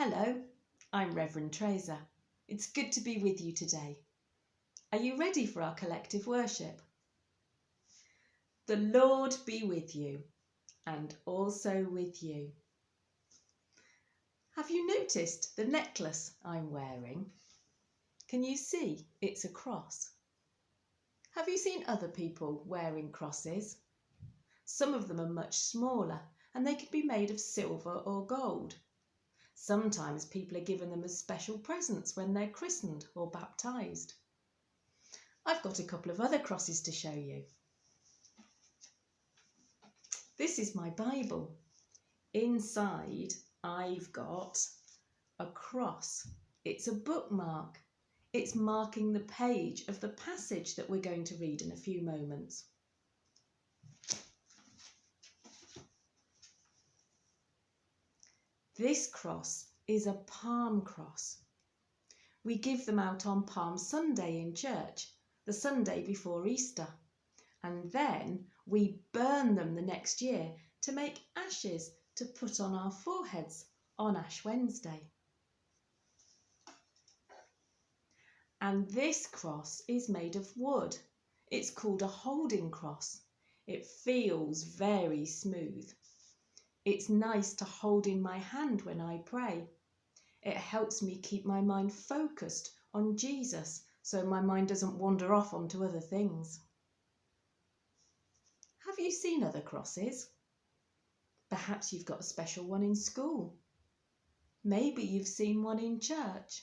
Hello, I'm Revd Theresa. It's good to be with you today. Are you ready for our collective worship? The Lord be with you and also with you. Have you noticed the necklace I'm wearing? Can you see it's a cross? Have you seen other people wearing crosses? Some of them are much smaller and they can be made of silver or gold. Sometimes people are given them as special presents when they're christened or baptised. I've got a couple of other crosses to show you. This is my Bible. Inside I've got a cross. It's a bookmark. It's marking the page of the passage that we're going to read in a few moments. This cross is a palm cross. We give them out on Palm Sunday in church, the Sunday before Easter, and then we burn them the next year to make ashes to put on our foreheads on Ash Wednesday. And this cross is made of wood. It's called a holding cross. It feels very smooth. It's nice to hold in my hand when I pray. It helps me keep my mind focused on Jesus so my mind doesn't wander off onto other things. Have you seen other crosses? Perhaps you've got a special one in school. Maybe you've seen one in church.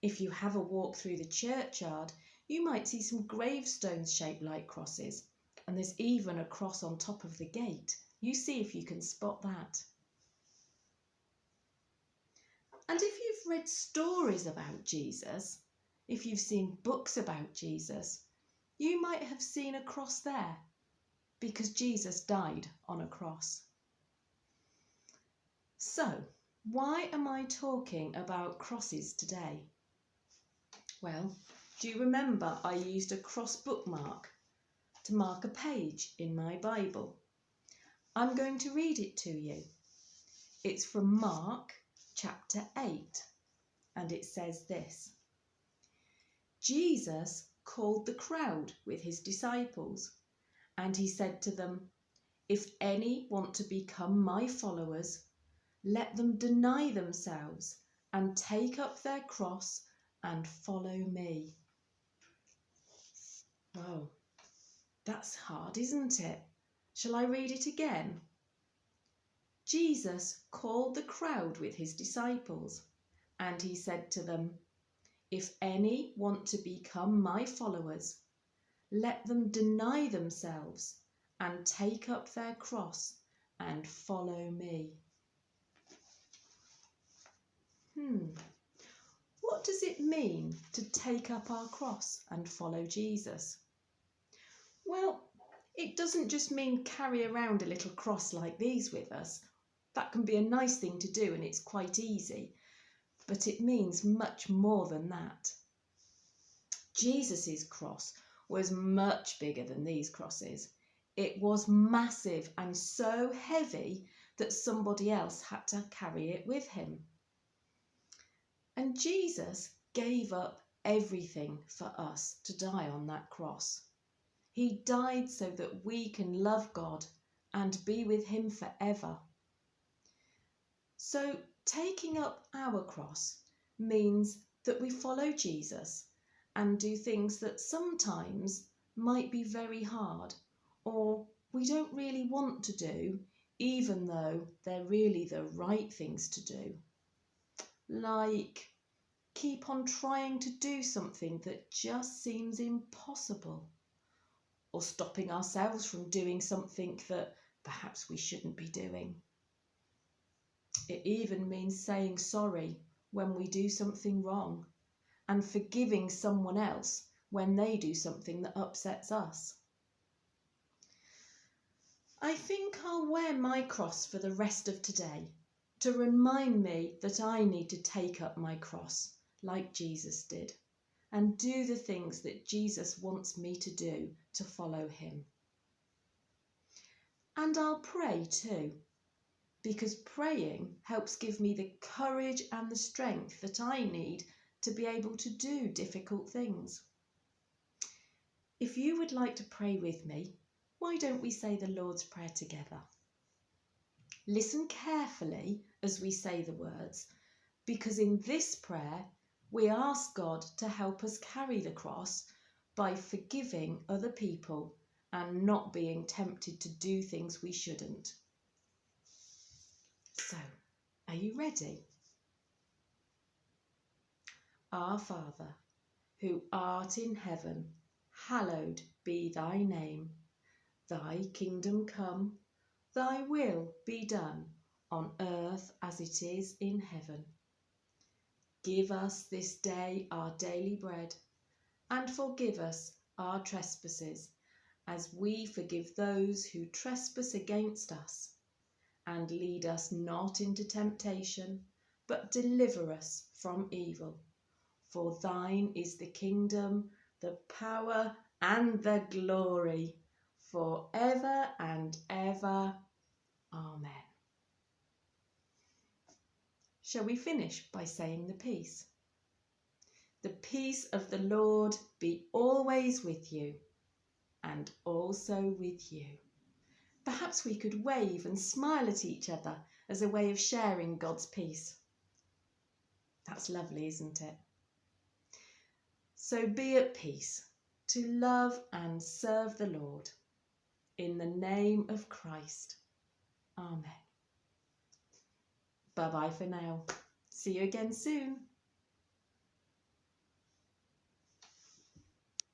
If you have a walk through the churchyard, you might see some gravestones shaped like crosses, and there's even a cross on top of the gate. You see if you can spot that. And if you've read stories about Jesus, if you've seen books about Jesus, you might have seen a cross there because Jesus died on a cross. So, why am I talking about crosses today? Well, do you remember I used a cross bookmark to mark a page in my Bible? I'm going to read it to you. It's from Mark chapter 8, and it says this. Jesus called the crowd with his disciples, and he said to them, "If any want to become my followers, let them deny themselves and take up their cross and follow me." Wow, that's hard, isn't it? Shall I read it again? Jesus called the crowd with his disciples, and he said to them, "If any want to become my followers, let them deny themselves and take up their cross and follow me." What does it mean to take up our cross and follow Jesus? Well, it doesn't just mean carry around a little cross like these with us. That can be a nice thing to do and it's quite easy, but it means much more than that. Jesus's cross was much bigger than these crosses. It was massive and so heavy that somebody else had to carry it with him. And Jesus gave up everything for us to die on that cross. He died so that we can love God and be with him forever. So taking up our cross means that we follow Jesus and do things that sometimes might be very hard or we don't really want to do, even though they're really the right things to do. Like keep on trying to do something that just seems impossible, or stopping ourselves from doing something that perhaps we shouldn't be doing. It even means saying sorry when we do something wrong and forgiving someone else when they do something that upsets us. I think I'll wear my cross for the rest of today to remind me that I need to take up my cross like Jesus did and do the things that Jesus wants me to do to follow him. And I'll pray too. because praying helps give me the courage and the strength that I need to be able to do difficult things. If you would like to pray with me, why don't we say the Lord's Prayer together? Listen carefully as we say the words, because in this prayer we ask God to help us carry the cross by forgiving other people and not being tempted to do things we shouldn't. So, are you ready? Our Father, who art in heaven, hallowed be thy name. Thy kingdom come, thy will be done on earth as it is in heaven. Give us this day our daily bread, and forgive us our trespasses, as we forgive those who trespass against us. And lead us not into temptation, but deliver us from evil. For thine is the kingdom, the power, and the glory, for ever and ever. Amen. Shall we finish by saying the peace? The peace of the Lord be always with you, and also with you. Perhaps we could wave and smile at each other as a way of sharing God's peace. That's lovely, isn't it? So be at peace, to love and serve the Lord. In the name of Christ. Amen. Bye-bye for now. See you again soon.